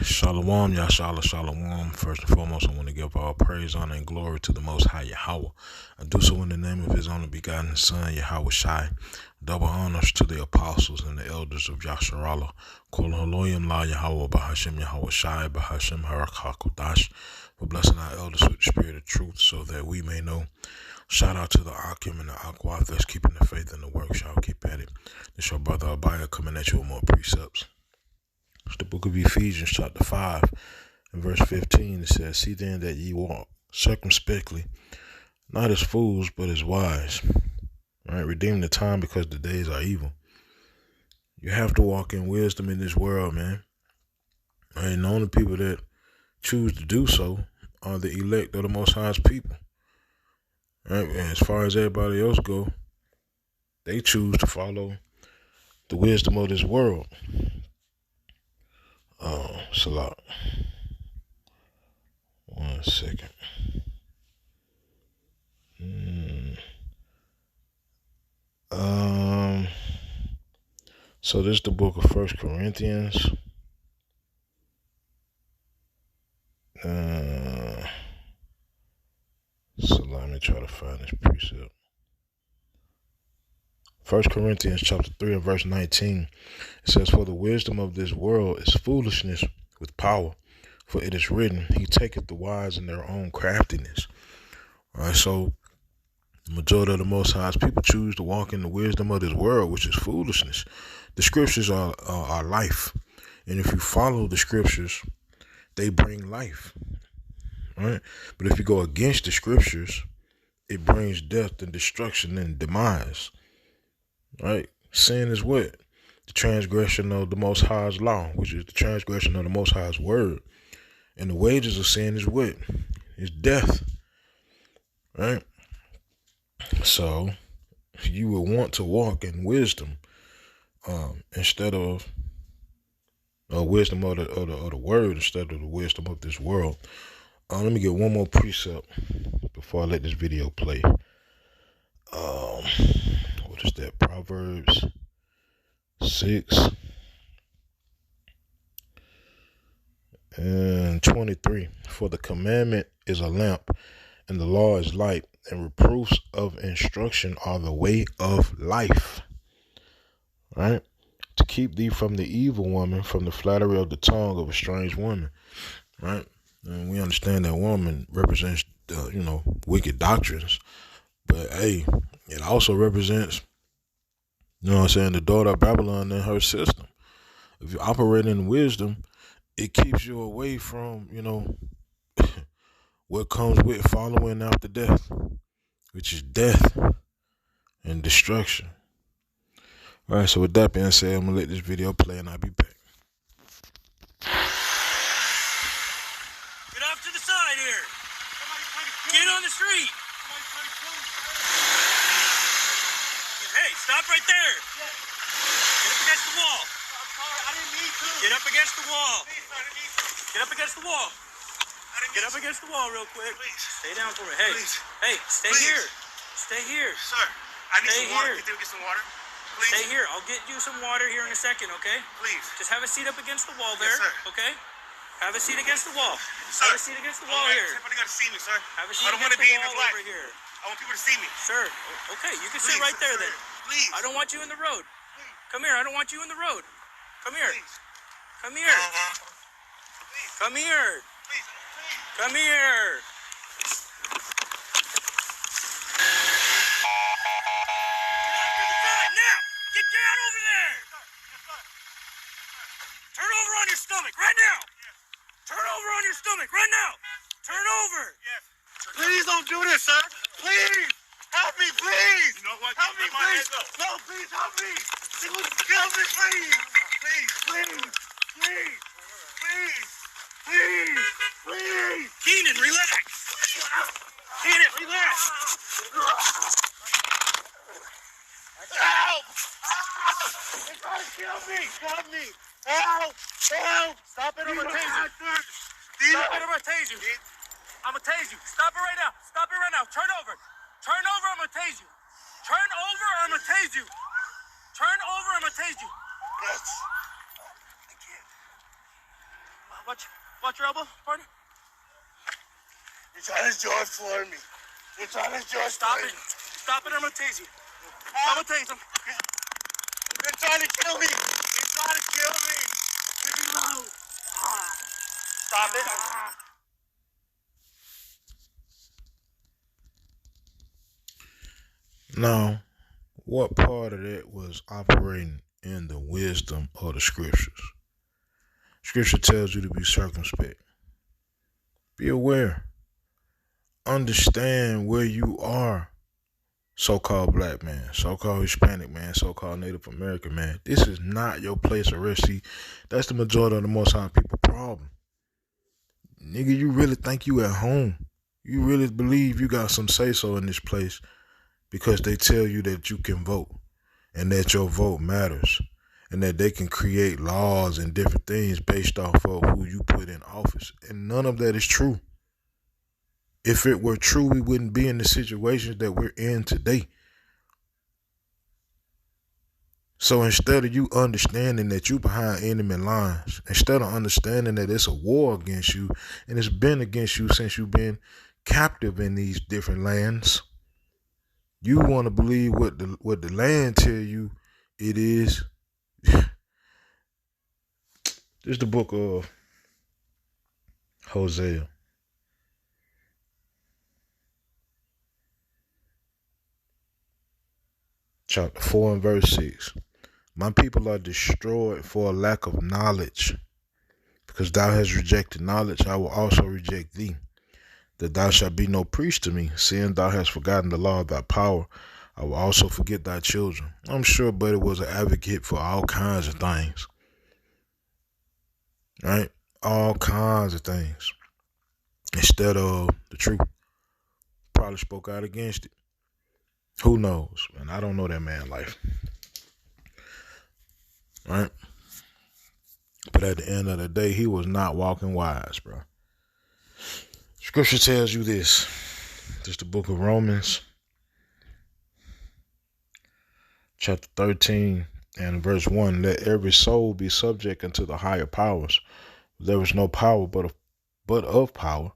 Shalom, Yashala, Shalom. First and foremost, I want to give all praise, honor, and glory to the Most High Yahweh. I do so in the name of His only begotten Son, Yahweh Shai. Double honors to the apostles and the elders of Yasharallah. Kol Haloyim La Yahweh Bahashem Yahweh Shai Bahashem Harak HaKodash. For blessing our elders with the spirit of truth so that we may know. Shout out to the Akim and the Aquath that's keeping the faith in the work. Shall keep at it. This your brother Abaya coming at you with more precepts. It's the book of Ephesians, chapter 5, and verse 15. It says, "See then that ye walk circumspectly, not as fools, but as wise." Right? Redeem the time because the days are evil. You have to walk in wisdom in this world, man. Right? And the only people that choose to do so are the elect of the Most High's people. Right? And as far as everybody else go, they choose to follow the wisdom of this world. Salat. 1 second. So this is the book of 1 Corinthians. So let me try to find this precept. 1 Corinthians chapter 3 and verse 19. It says, "For the wisdom of this world is foolishness with power. For it is written, He taketh the wise in their own craftiness." All right, so the majority of the Most High's people choose to walk in the wisdom of this world, which is foolishness. The scriptures are life. And if you follow the scriptures, they bring life. Right? But if you go against the scriptures, it brings death and destruction and demise. Right? Sin is what? The transgression of the Most High's law, which is the transgression of the Most High's word. And the wages of sin is what? It's death. Right? So, if you would want to walk in wisdom, instead of wisdom of the word, instead of the wisdom of this world, let me get one more precept before I let this video play. What is that? Proverbs 6 and 23. "For the commandment is a lamp, and the law is light, and reproofs of instruction are the way of life." Right? "To keep thee from the evil woman, from the flattery of the tongue of a strange woman." Right? And we understand that woman represents, wicked doctrines. But, hey, it also represents, the daughter of Babylon and her system. If you operate in wisdom, it keeps you away from, what comes with following after death, which is death and destruction. All right, so with that being said, I'm going to let this video play and I'll be back. Get off to the side here. Get on the street. Hey, stop right there. Get up against the wall. I'm sorry, I didn't mean to. Get up against the wall. Please, sir, I didn't mean to. Get up against the wall. Get up against the wall real quick. Please. Stay down for me. Hey, Please. hey, stay Please. here. Stay here. Sir, I need Stay some water. here. Can you get some water? Please. Stay here. I'll get you some water here in a second, okay? Please. Just have a seat up against the wall there, Yes, sir. okay? Have a seat against the wall. Sir. Have a seat against the wall here. Everybody got to see me, sir. Have a seat I don't want against to be the in this wall life. over here. I want people to see me. Sir, okay, you can sit Please, right there sir. then. Please. I don't want you in the road. Please. Come here, I don't want you in the road. Come here. Please. Come here. Please. Come here. Please. Please. Come here. Now! Get down over there! Turn over on your stomach right now! Turn over on your stomach right now! Turn over! Yes. Please don't do this, sir. Please. Help me, please. You know what? Help me, Let my please. hands go. No, please help me. Help me, please. Please, please, please, please, please, please. Keenan, relax! Keenan, relax! Help! They're trying to kill me. Help me. Help! Help! Stop it, I'm gonna tase you. Stop it, I'm gonna tase you. I'm gonna tase you. Stop it right now. Stop it right now. Turn over. Turn over, I'm gonna tase you. Turn over, or I'm gonna tase you. Turn over, I'm gonna tase you. Yes. I can't. Watch your elbow, partner. You're trying to George floor me. You're trying to George Stop floor it. me. Stop it or I'm gonna tase you. I'm gonna tase him. You're trying to kill me. You're trying to kill me. Leave me alone. Stop it. Now, what part of that was operating in the wisdom of the scriptures? Scripture tells you to be circumspect. Be aware. Understand where you are. So-called black man, so-called Hispanic man, so-called Native American man. This is not your place of rest. See, that's the majority of the Most High people problem. Nigga, you really think you at home? You really believe you got some say-so in this place because they tell you that you can vote and that your vote matters and that they can create laws and different things based off of who you put in office. And none of that is true. If it were true, we wouldn't be in the situations that we're in today. So instead of you understanding that you behind enemy lines, instead of understanding that it's a war against you, and it's been against you since you've been captive in these different lands, you want to believe what the land tell you it is. This is the book of Hosea. Chapter 4 and verse 6. My people are destroyed for a lack of knowledge. Because thou hast rejected knowledge, I will also reject thee. That thou shalt be no priest to me, seeing thou hast forgotten the law of thy power. I will also forget thy children. I'm sure Buddy was an advocate for all kinds of things. Right? All kinds of things. Instead of the truth. Probably spoke out against it. Who knows? Man, I don't know that man's life. Right? But at the end of the day, he was not walking wise, bro. Scripture tells you this. This is the book of Romans, chapter 13 and verse 1. Let every soul be subject unto the higher powers. There is no power but of power.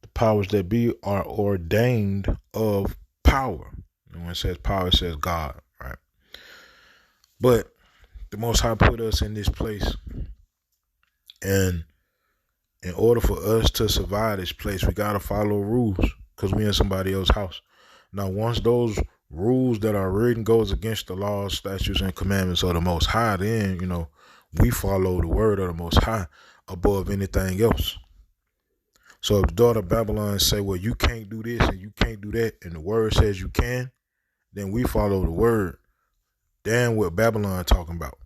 The powers that be are ordained of power. And when it says power, it says God, right? But the Most High put us in this place. And in order for us to survive this place, we got to follow rules because we in somebody else's house. Now, once those rules that are written goes against the laws, statutes, and commandments of the Most High, then, we follow the word of the Most High above anything else. So if the daughter of Babylon say, well, you can't do this and you can't do that, and the word says you can, then we follow the word. Damn what Babylon talking about.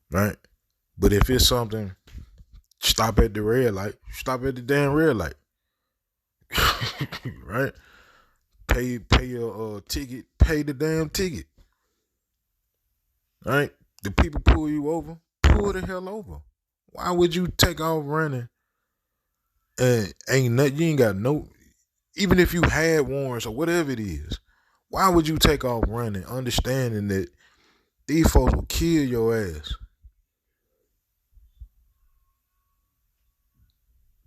Right? But if it's something, stop at the red light, stop at the damn red light. Right? Pay your ticket, pay the damn ticket. Right? The people pull you over, pull the hell over. Why would you take off running and you ain't got no, even if you had warrants or whatever it is, why would you take off running understanding that these folks will kill your ass?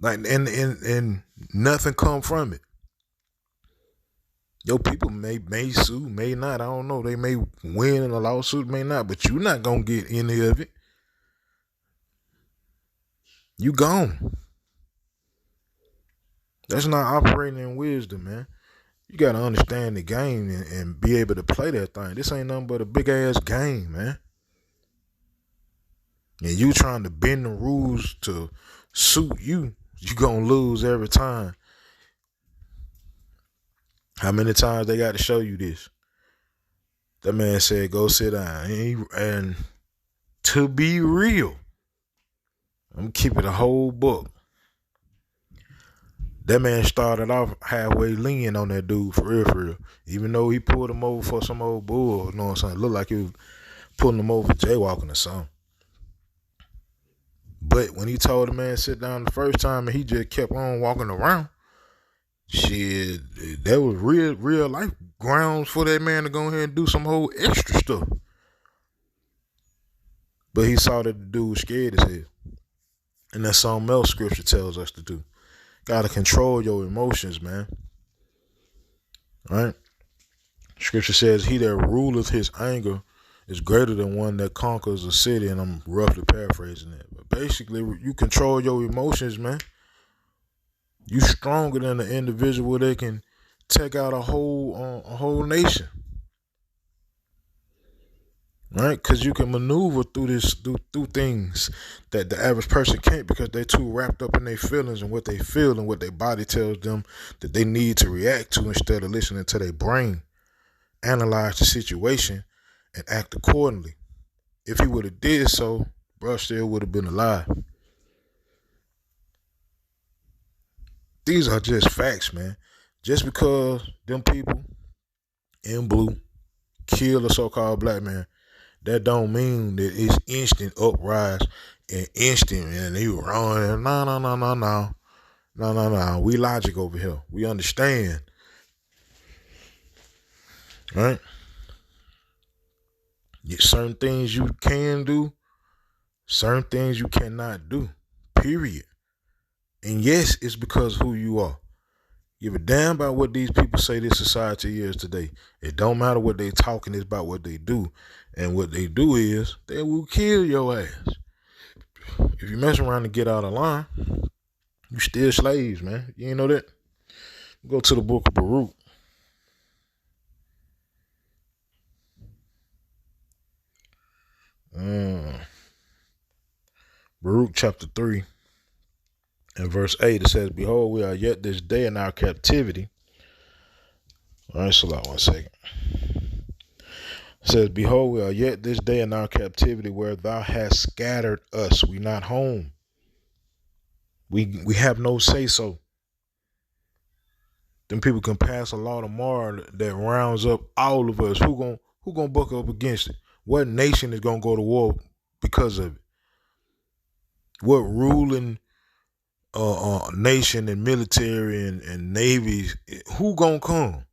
Like, and nothing come from it. Your people may sue, may not. I don't know. They may win in a lawsuit, may not. But you're not going to get any of it. You gone. That's not operating in wisdom, man. You got to understand the game and be able to play that thing. This ain't nothing but a big-ass game, man. And you trying to bend the rules to suit you, you going to lose every time. How many times they got to show you this? That man said, go sit down. And to be real, I'm keeping a whole book. That man started off halfway leaning on that dude for real. Even though he pulled him over for some old bull, you know what I'm saying? It looked like he was pulling him over for jaywalking or something. But when he told the man to sit down the first time and he just kept on walking around, shit, that was real life grounds for that man to go ahead and do some whole extra stuff. But he saw that the dude was scared as hell. And that's something else scripture tells us to do. Gotta control your emotions, man. Right? Scripture says, he that ruleth his anger is greater than one that conquers a city. And I'm roughly paraphrasing that. But basically, you control your emotions, man. You stronger than the individual that can take out a whole nation. Right? Because you can maneuver through through things that the average person can't, because they're too wrapped up in their feelings and what they feel and what their body tells them that they need to react to, instead of listening to their brain, analyze the situation, and act accordingly. If he would have did so, bro still would have been alive. These are just facts, man. Just because them people in blue kill a so-called black man, that don't mean that it's instant uprise and instant and he run. No. We logic over here. We understand. Right? Certain things you can do, certain things you cannot do. Period. And yes, it's because of who you are. Give a damn about what these people say this society is today. It don't matter what they talking, it's about what they do. And what they do is they will kill your ass. If you mess around and get out of line, you still slaves, man. You ain't know that? Go to the book of Baruch. Baruch chapter 3 and verse 8, it says, behold, we are yet this day in our captivity. All right, so one second. It says, behold, we are yet this day in our captivity, where thou hast scattered us. We not home. We have no say so. Them people can pass a law tomorrow that rounds up all of us. Who gonna buck up against it? What nation is gonna go to war because of it? What ruling nation and military and navy, who gonna come?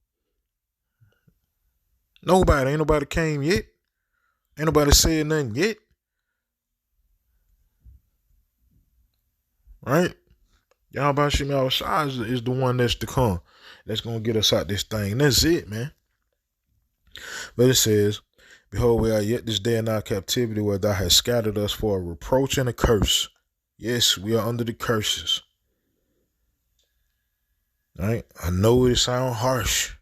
Nobody. Ain't nobody came yet. Ain't nobody said nothing yet. Right? Yahweh Shem Yahushua is the one that's to come. That's gonna get us out this thing. That's it, man. But it says, behold, we are yet this day in our captivity, where thou hast scattered us for a reproach and a curse. Yes, we are under the curses. Right? I know it sounds harsh.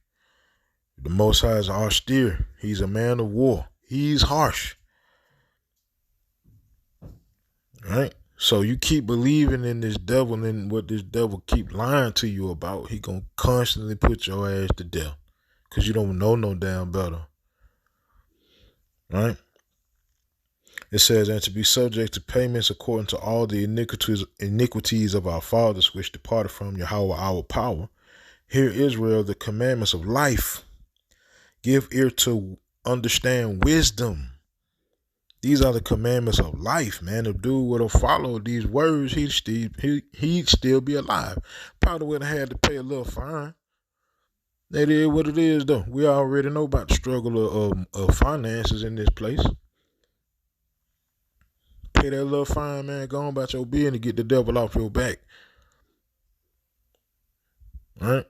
The Most High is austere. He's a man of war. He's harsh. Right? So you keep believing in this devil and what this devil keep lying to you about, he gonna constantly put your ass to death. Because you don't know no damn better. Right? It says, and to be subject to payments according to all the iniquities of our fathers, which departed from Yahweh our power. Hear, Israel, the commandments of life. Give ear to understand wisdom. These are the commandments of life, man. If dude would have followed these words, he'd still be alive. Probably would have had to pay a little fine. That is what it is, though. We already know about the struggle of finances in this place. Pay that little fine, man. Go on about your business and get the devil off your back. All right?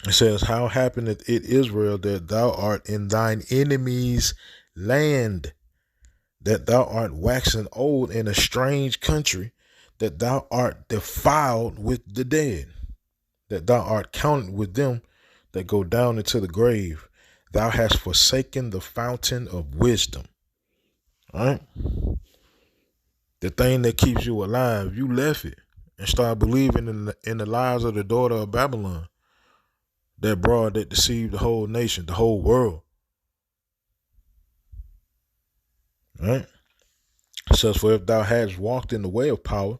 It says, how happeneth it, Israel, that thou art in thine enemy's land, that thou art waxen old in a strange country, that thou art defiled with the dead, that thou art counted with them that go down into the grave. Thou hast forsaken the fountain of wisdom. All right? The thing that keeps you alive, you left it and started believing in the lies of the daughter of Babylon. That broad that deceived the whole nation, the whole world. Right? It says, for if thou hadst walked in the way of power,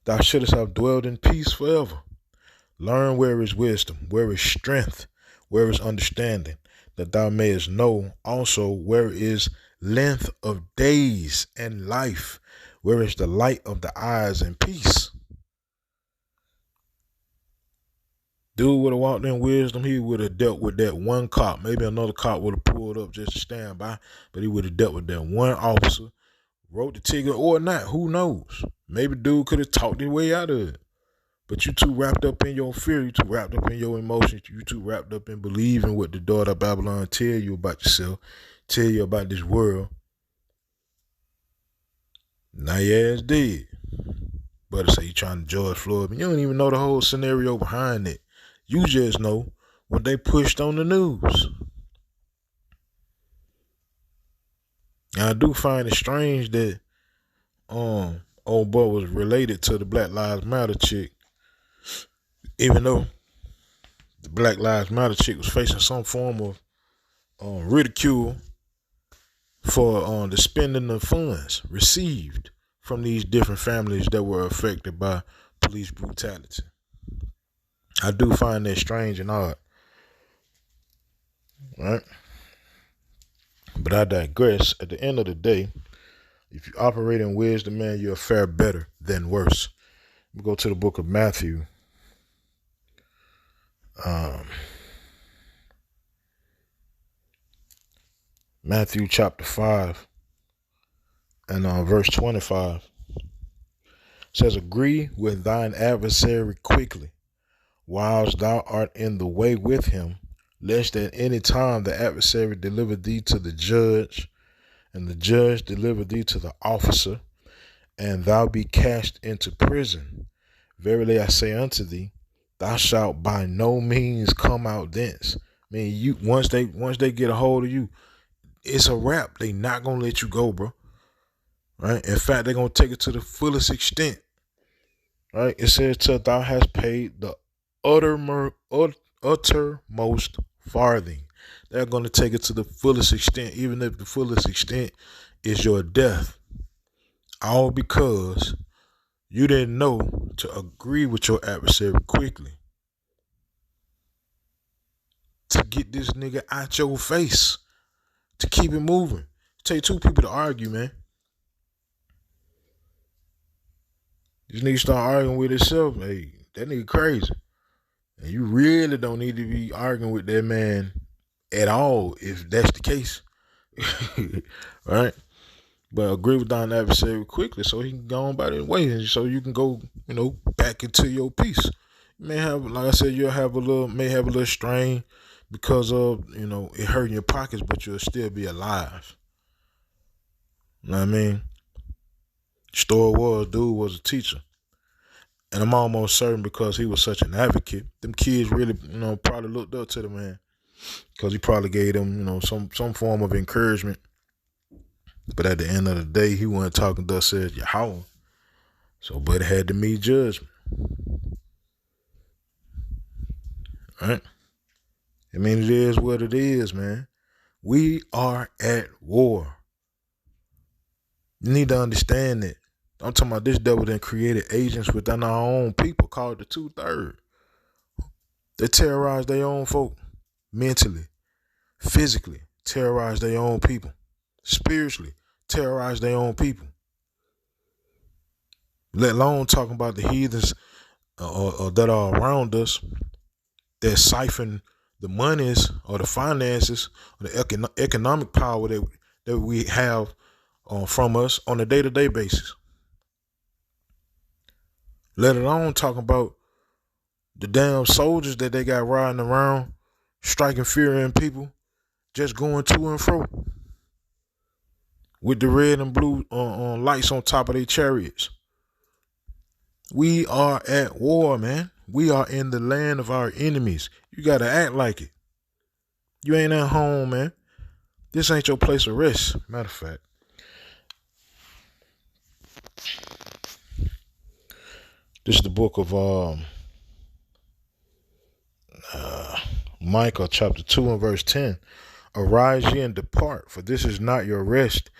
thou shouldst have dwelled in peace forever. Learn where is wisdom, where is strength, where is understanding, that thou mayest know also where is length of days and life, where is the light of the eyes and peace. Dude would have walked in wisdom, he would have dealt with that one cop. Maybe another cop would have pulled up just to stand by, but he would have dealt with that one officer, wrote the ticket or not, who knows? Maybe dude could have talked his way out of it. But you too wrapped up in your fear, you too wrapped up in your emotions, you too wrapped up in believing what the daughter of Babylon tell you about yourself, tell you about this world. Now your ass dead. But say you trying to George Floyd, but you don't even know the whole scenario behind it. You just know what they pushed on the news. And I do find it strange that old boy was related to the Black Lives Matter chick, even though the Black Lives Matter chick was facing some form of ridicule for the spending of funds received from these different families that were affected by police brutality. I do find that strange and odd, right? But I digress. At the end of the day, if you operate in wisdom, man, you'll fare better than worse. We go to the book of Matthew. Matthew chapter 5 and verse 25 says, agree with thine adversary quickly, whilst thou art in the way with him, lest at any time the adversary deliver thee to the judge, and the judge deliver thee to the officer, and thou be cast into prison. Verily I say unto thee, thou shalt by no means come out thence. I mean, you once they get a hold of you, it's a wrap. They not gonna let you go, bro. Right? In fact, they're gonna take it to the fullest extent. Right? It says, till thou hast paid the uttermost farthing. They're gonna take it to the fullest extent, even if the fullest extent is your death. All because you didn't know to agree with your adversary quickly. To get this nigga out your face. To keep it moving. Take two people to argue, man. This nigga start arguing with himself. Hey, that nigga crazy. And you really don't need to be arguing with that man at all if that's the case. Right? But agree with thine adversary quickly so he can go on by his way and so you can go, back into your peace. You may have, like I said, may have a little strain because of, it hurting your pockets, but you'll still be alive. You know what I mean? Dude was a teacher. And I'm almost certain because he was such an advocate, them kids really, probably looked up to the man. Because he probably gave them, some form of encouragement. But at the end of the day, he wasn't talking thus says Yahweh. So, but it had to meet judgment. Right? I mean, it is what it is, man. We are at war. You need to understand that. I'm talking about this devil then created agents within our own people called the 2/3. They terrorize their own folk mentally, physically, terrorize their own people, spiritually, terrorize their own people. Let alone talking about the heathens that are around us that siphon the monies or the finances or the economic power that we have from us on a day-to-day basis. Let alone talking about the damn soldiers that they got riding around, striking fear in people, just going to and fro with the red and blue lights on top of their chariots. We are at war, man. We are in the land of our enemies. You got to act like it. You ain't at home, man. This ain't your place of rest. Matter of fact. This is the book of Micah chapter 2 and verse 10. Arise ye and depart, for this is not your rest.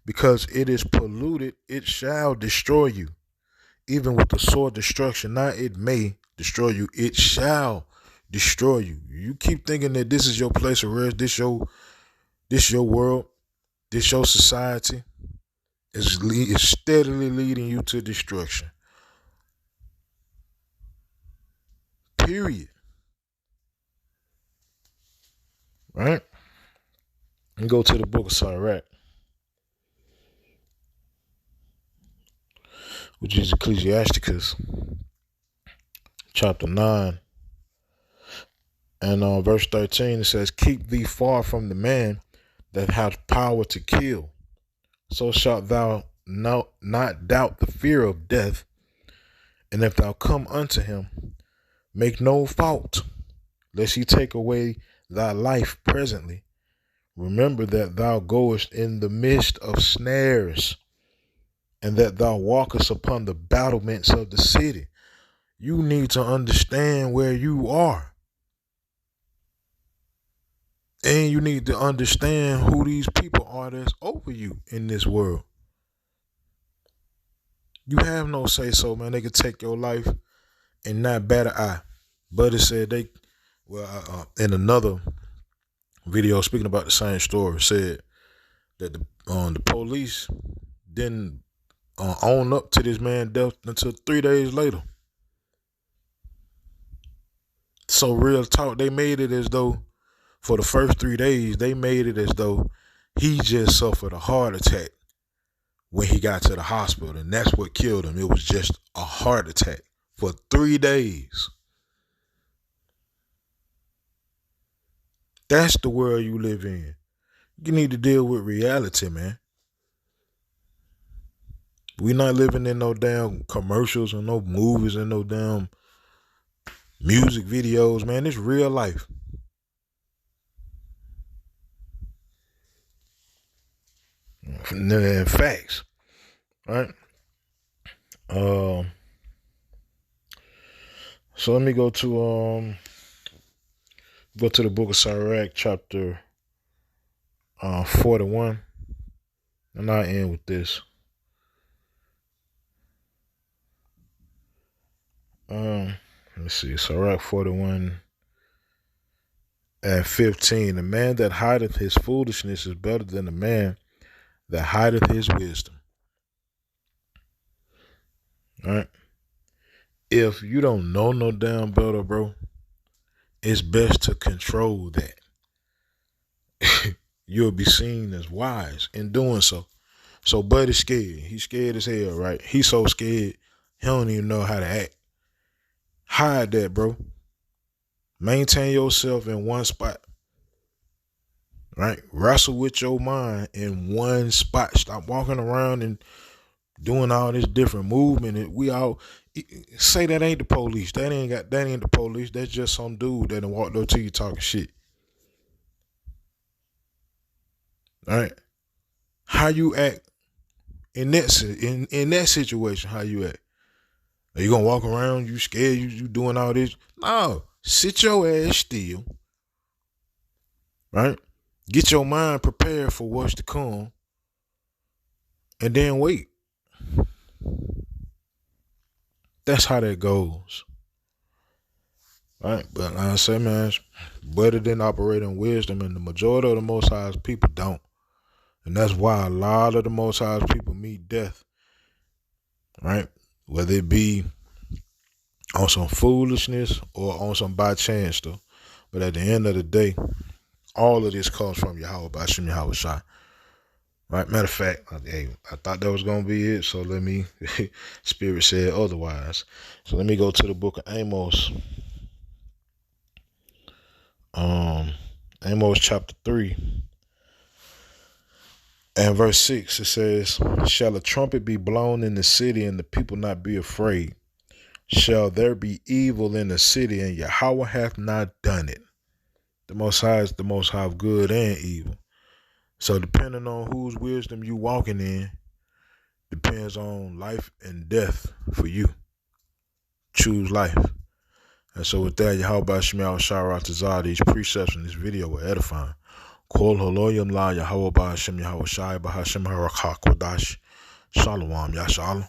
Because it is polluted, it shall destroy you. Even with the sword destruction, not it may destroy you, it shall destroy you. You keep thinking that this is your place of rest, this your world, this your society, is steadily leading you to destruction. Period. Right? And go to the book of Sirach. which is Ecclesiasticus chapter 9 and verse 13. It says, keep thee far from the man that hath power to kill, so shalt thou not doubt the fear of death. And if thou come unto him, make no fault, lest he take away thy life presently. Remember that thou goest in the midst of snares, and that thou walkest upon the battlements of the city. You need to understand where you are. And you need to understand who these people are that's over you in this world. You have no say so, man. They could take your life and not bat an eye. But it said in another video speaking about the same story, said that the police didn't own up to this man's death until 3 days later. So real talk, they made it as though for the first 3 days, they made it as though he just suffered a heart attack when he got to the hospital, and that's what killed him. It was just a heart attack for 3 days. That's the world you live in. You need to deal with reality, man. We not living in no damn commercials and no movies and no damn music videos, man. It's real life. And facts, right? So let me go to the book of Sirach, chapter 41, and I'll end with this. Let's see, Sirach 41 and 15. The man that hideth his foolishness is better than the man that hideth his wisdom. All right. If you don't know no damn better, bro, it's best to control that. You'll be seen as wise in doing so. So Buddy's scared. He's scared as hell, right? He's so scared, he don't even know how to act. Hide that, bro. Maintain yourself in one spot. Right? Wrestle with your mind in one spot. Stop walking around and doing all this different movement. We all say that ain't the police. That ain't the police. That's just some dude that done walked up to you talking shit. All right? How you act in that situation? How you act? Are you gonna walk around? You scared? You doing all this? No. Sit your ass still. Right? Get your mind prepared for what's to come. And then wait. That's how that goes. Right? But like I say, man, it's better than operating wisdom, and the majority of the Most High's people don't. And that's why a lot of the Most High's people meet death. Right? Whether it be on some foolishness or on some by chance stuff. But at the end of the day, all of this comes from Yahweh Bashim Yahweh Shai. Right? Matter of fact, I thought that was going to be it. So let me, Spirit said otherwise. So let me go to the book of Amos. Amos chapter 3 and verse 6. It says, shall a trumpet be blown in the city and the people not be afraid? Shall there be evil in the city and Yahweh hath not done it? The Most High is the Most High of good and evil. So depending on whose wisdom you walking in, depends on life and death for you. Choose life. And so with that, Yahweh Shemiah Shara Tazah, these precepts in this video were edifying. Kol Holoyam La Yahweh Ba'ashem Yahweh Shai Bahashem Harakha Kodash. Shalom, Yashalom.